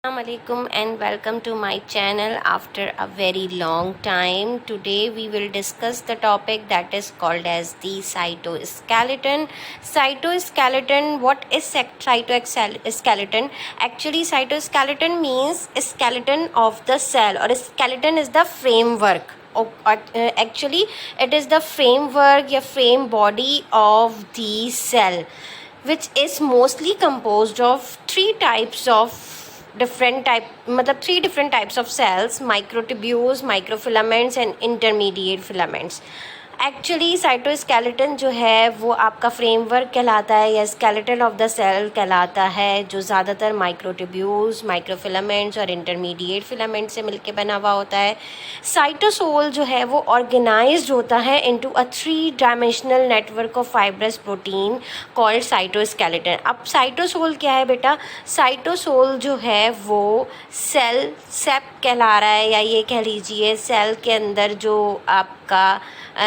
Assalamualaikum and welcome to my channel after a very long time. Today we will discuss the topic that is called as the cytoskeleton. Cytoskeleton, what is cytoskeleton? Actually, cytoskeleton means skeleton of the cell, or skeleton is the framework. Actually, it is the framework या frame body of the cell, which is mostly composed of three different types of cells: microtubules, microfilaments and intermediate filaments. Actually cytoskeleton जो है वो आपका framework कहलाता है या skeleton of the cell कहलाता है, जो ज़्यादातर माइक्रोट्यूब्यूल्स, माइक्रोफिलामेंट्स और इंटरमीडिएट फिलामेंट से मिलके बना हुआ होता है. साइटोसोल जो है वो ऑर्गेनाइज्ड होता है into a 3 dimensional network of fibrous protein called cytoskeleton. अब साइटोसोल क्या है बेटा? साइटोसोल जो है वो सेप कहला रहा है, या ये कह लीजिए सेल के अंदर जो आपका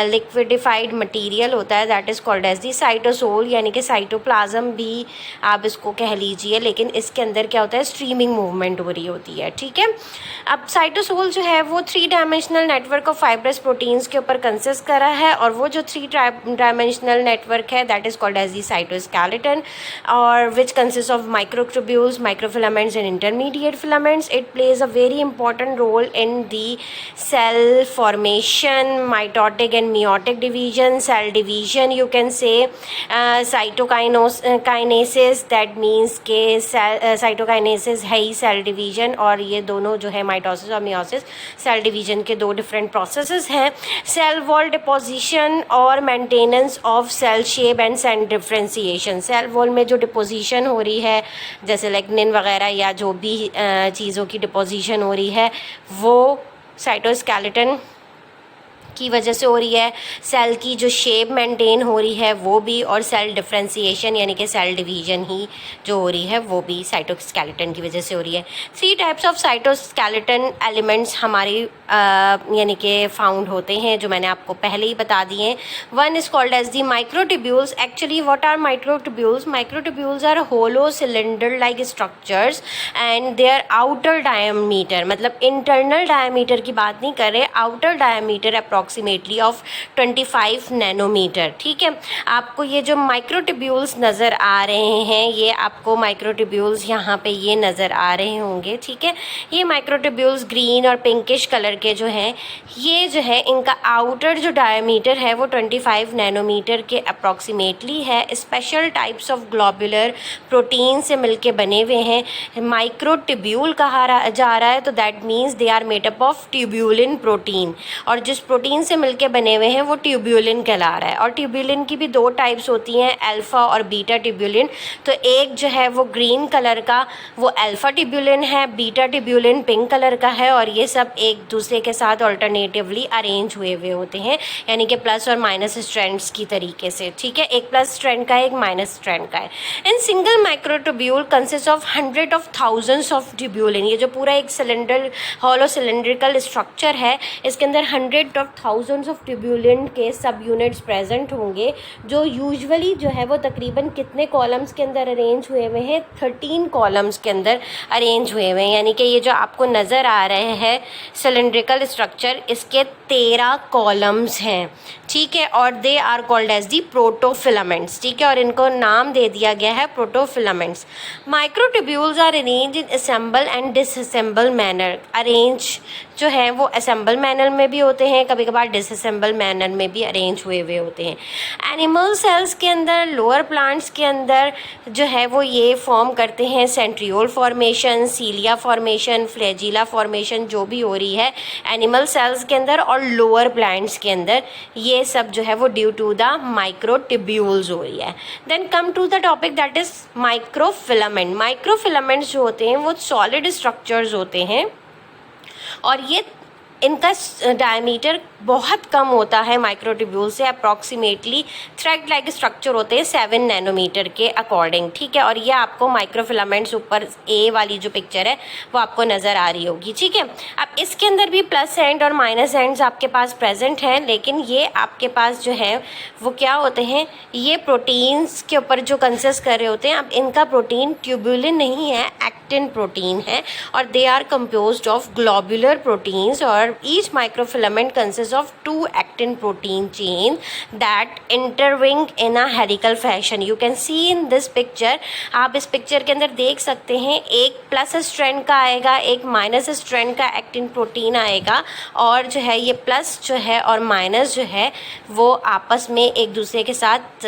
लिक्विडिफाइड मटेरियल होता है, that is called as the cytosol, यानी कि साइटोप्लाज्म भी आप इसको कह लीजिए, लेकिन इसके अंदर क्या होता है, स्ट्रीमिंग मूवमेंट हो रही होती है. ठीक है. अब साइटोसोल जो है वो 3 dimensional network of fibrous proteins के ऊपर कंसिस्ट करा है, और वो जो 3 डायमेंशनल नेटवर्क है that is called as the cytoskeleton, और which consist of microtubules, microfilaments and intermediate filaments. It plays a very important role in the cell formation, mitotic and meiotic division, cell division you can say, cytokinesis, that means के cytokinesis है ही cell division, और ये दोनों जो है mitosis और meiosis cell division के दो डिफरेंट प्रोसेसेस हैं. सेल वॉल डिपोजिशन और maintenance of cell shape and cell differentiation. Cell wall में जो डिपोजिशन हो रही है, जैसे लेग्निन वगैरह या जो भी चीज़ों की डिपोजिशन हो रही है, वो साइटोस्केलेटन की वजह से हो रही है. सेल की जो शेप मेंटेन हो रही है वो भी, और सेल डिफ्रेंसिएशन यानी कि सेल डिवीजन ही जो हो रही है वो भी साइटोस्केलेटन की वजह से हो रही है. 3 टाइप्स ऑफ साइटोस्केलेटन एलिमेंट्स हमारी यानी कि फाउंड होते हैं, जो मैंने आपको पहले ही बता दिए हैं. One is called as the microtubules. Actually what are microtubules? Microtubules are hollow cylinder like structures and their outer diameter, मतलब इंटरनल डायमीटर की बात नहीं कर रहे, outer diameter approximately of 25 nanometer. ठीक है. आपको ये जो माइक्रोट्यूब्यूल्स नज़र आ रहे हैं, ये आपको माइक्रोट्यूब्यूल्स यहाँ पे ये नज़र आ रहे होंगे. ठीक है. ये माइक्रोट्यूब्यूल्स ग्रीन और पिंकिश कलर के जो हैं, ये जो है इनका आउटर जो डायमीटर है वो 25 नैनोमीटर के अप्रॉक्सीमेटली है. Special types of globular protein से मिलके बने हुए हैं. माइक्रोट्यूब्यूल कहा जा रहा है, तो that means they are made up of tubulin protein, और जिस प्रोटीन से मिलके बने हुए हैं वो ट्यूब्यूलिन कहला रहा है. और ट्यूब्यूलिन की भी 2 टाइप्स होती हैं, अल्फ़ा और बीटा ट्यूब्यूलिन. तो एक जो है वो ग्रीन कलर का वो अल्फ़ा ट्यूब्यूलिन है, बीटा ट्यूब्यूलिन पिंक कलर का है, और ये सब एक दूसरे के साथ अल्टरनेटिवली अरेंज हुए होते हैं, यानी कि प्लस और माइनस स्ट्रैंड्स की तरीके से. ठीक है. एक प्लस स्ट्रैंड का है, एक माइनस स्ट्रैंड का है. In single microtubule consist of 100 of thousands of tubulin. ये जो पूरा एक सिलेंडर हॉलो सिलेंड्रिकल स्ट्रक्चर है, इसके अंदर 100 ऑफ थाउजेंड्स ऑफ ट्यूब्यूलिन के सब यूनिट्स प्रेजेंट होंगे, जो यूजुअली जो है वो तकरीबन कितने कॉलम्स के अंदर अरेंज हुए हुए हैं? 13 कॉलम्स के अंदर अरेंज हुए हुए हैं. यानी कि ये जो आपको नज़र आ रहे हैं सिलेंड्रिकल स्ट्रक्चर, इसके 13 कॉलम्स हैं. ठीक है. और they are called as the protofilaments. ठीक है. और इनको नाम दे दिया गया है protofilaments. Microtubules are arrange in assemble and disassemble manner. Arrange जो है वो असेंबल मैनर में भी होते हैं, कभी कभार डिसअसेंबल मैनर में भी अरेंज हुए होते हैं. एनिमल सेल्स के अंदर, लोअर प्लांट्स के अंदर जो है वो ये फॉर्म करते हैं centriole formation, cilia formation, flagella formation, जो भी हो रही है एनिमल सेल्स के अंदर और लोअर प्लांट्स के अंदर, ये सब जो है वो ड्यू टू द माइक्रोट्यूब्यूल्स हो रही है. Then come to the topic that is microfilament. Microfilaments जो होते हैं वो सॉलिड स्ट्रक्चर्स होते हैं, और ये इनका डायमीटर बहुत कम होता है माइक्रोट्यूब्यूल से, अप्रॉक्सीमेटली थ्रेड लाइक स्ट्रक्चर होते हैं 7 नैनोमीटर के अकॉर्डिंग, ठीक है। और ये आपको माइक्रोफिलामेंट्स ऊपर ए वाली जो पिक्चर है वो आपको नज़र आ रही होगी, ठीक है। अब इसके अंदर भी प्लस एंड और माइनस एंड्स आपके पास प्रेजेंट हैं, लेकिन ये आपके पास जो है वो क्या होते हैं, ये प्रोटीन्स के ऊपर जो कंसिस्ट कर रहे होते हैं। अब इनका प्रोटीन ट्यूबुलिन नहीं है, एक्टिन प्रोटीन है, और they are composed of globular proteins, और each microfilament consist of two actin protein chain that interwing in a helical fashion. You can see in this picture, आप इस पिक्चर के अंदर देख सकते हैं एक प्लस स्ट्रैंड का आएगा, एक माइनस स्ट्रैंड का एक्टिन प्रोटीन आएगा, और जो है ये प्लस जो है और माइनस जो है वो आपस में एक दूसरे के साथ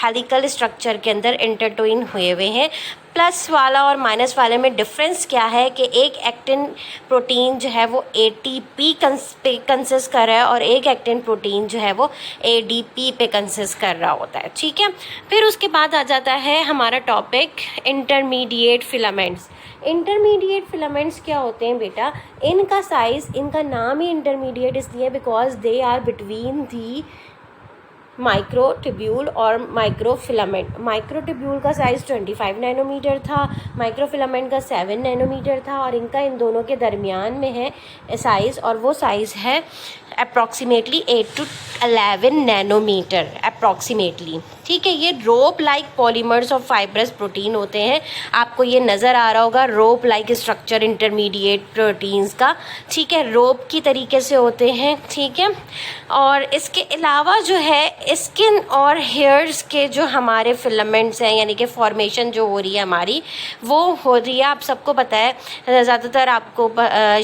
हेलिकल स्ट्रक्चर के अंदर इंटरट्विन हुए हुए हैं। प्लस वाला और माइनस वाले में डिफरेंस क्या है कि एक एक्टिन प्रोटीन जो है वो ATP कंसिस्ट कर रहा है और एक एक्टिन प्रोटीन जो है वो ADP पे कंसिस्ट कर रहा होता है, ठीक है। फिर उसके बाद आ जाता है हमारा topic intermediate filaments. Intermediate filaments क्या होते हैं बेटा, इनका साइज़, इनका नाम ही इंटरमीडिएट इसलिए because they are between the microtubule और माइक्रोफिलामेंट। माइक्रोट्यूब्यूल का साइज़ 25 नैनोमीटर था, माइक्रोफिलामेंट का 7 नैनोमीटर था, और इनका इन दोनों के दरमियान में है साइज़, और वो साइज़ है अप्रॉक्सीमेटली 8 to 11 नैनोमीटर अप्रॉक्सीमेटली, ठीक है। ये rope like polymers of fibrous protein होते हैं। आपको ये नज़र आ रहा होगा rope like structure intermediate proteins का, ठीक है, रोप की तरीके से होते हैं, ठीक है। और इसके अलावा जो है स्किन और हेयर्स के जो हमारे फिलामेंट्स हैं, यानी कि फॉर्मेशन जो हो रही है हमारी, वो हो रही है, आप सबको पता है, ज़्यादातर आपको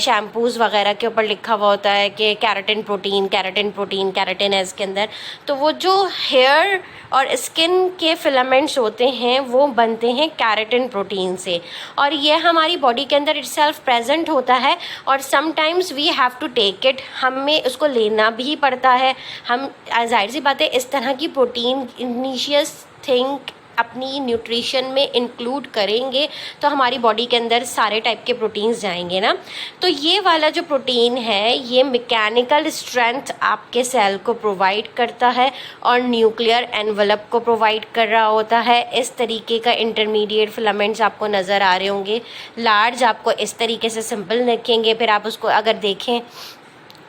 शैम्पूज़ वगैरह के ऊपर लिखा हुआ होता है कि keratin protein, keratin protein, keratin है इसके अंदर। तो वो जो हेयर और स्किन के फिलामेंट्स होते हैं वो बनते हैं कैराटिन प्रोटीन से, और ये हमारी बॉडी के अंदर इटसेल्फ प्रेजेंट होता है, और sometimes we have to take it, हमें उसको लेना भी पड़ता है। हम जाहिर सी बात है इस तरह की प्रोटीन इनिशियस थिंग अपनी न्यूट्रिशन में इंक्लूड करेंगे तो हमारी बॉडी के अंदर सारे टाइप के प्रोटीन्स जाएंगे ना। तो ये वाला जो प्रोटीन है ये मैकेनिकल स्ट्रेंथ आपके सेल को प्रोवाइड करता है और न्यूक्लियर एनवलप को प्रोवाइड कर रहा होता है। इस तरीके का इंटरमीडिएट फिलामेंट्स आपको नज़र आ रहे होंगे। लार्ज आपको इस तरीके से सिंपल रखेंगे, फिर आप उसको अगर देखें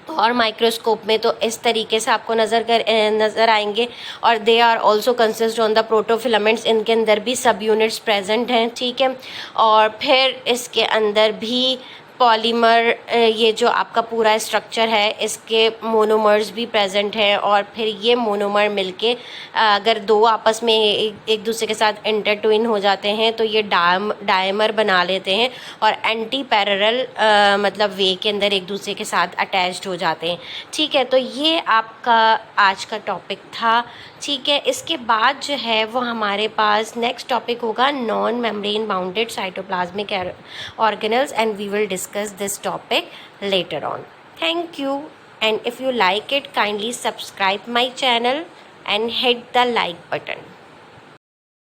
और माइक्रोस्कोप में तो इस तरीके से आपको नज़र आएंगे। और they are also consist on the protofilaments, इनके अंदर भी सब यूनिट्स प्रेजेंट हैं, ठीक है। और फिर इसके अंदर भी पॉलीमर, ये जो आपका पूरा स्ट्रक्चर है इसके मोनोमर्स भी प्रेजेंट हैं, और फिर ये मोनोमर मिलके अगर दो आपस में एक दूसरे के साथ इंटरट्विन हो जाते हैं तो ये डायमर बना लेते हैं और एंटी पैरेलल मतलब वे के अंदर एक दूसरे के साथ अटैच्ड हो जाते हैं, ठीक है। तो ये आपका आज का टॉपिक था, ठीक है। इसके बाद जो है वो हमारे पास नेक्स्ट टॉपिक होगा non membrane bounded cytoplasmic organelles, and we will discuss this topic later on. Thank you, and if you like it, kindly subscribe my channel and hit the like button.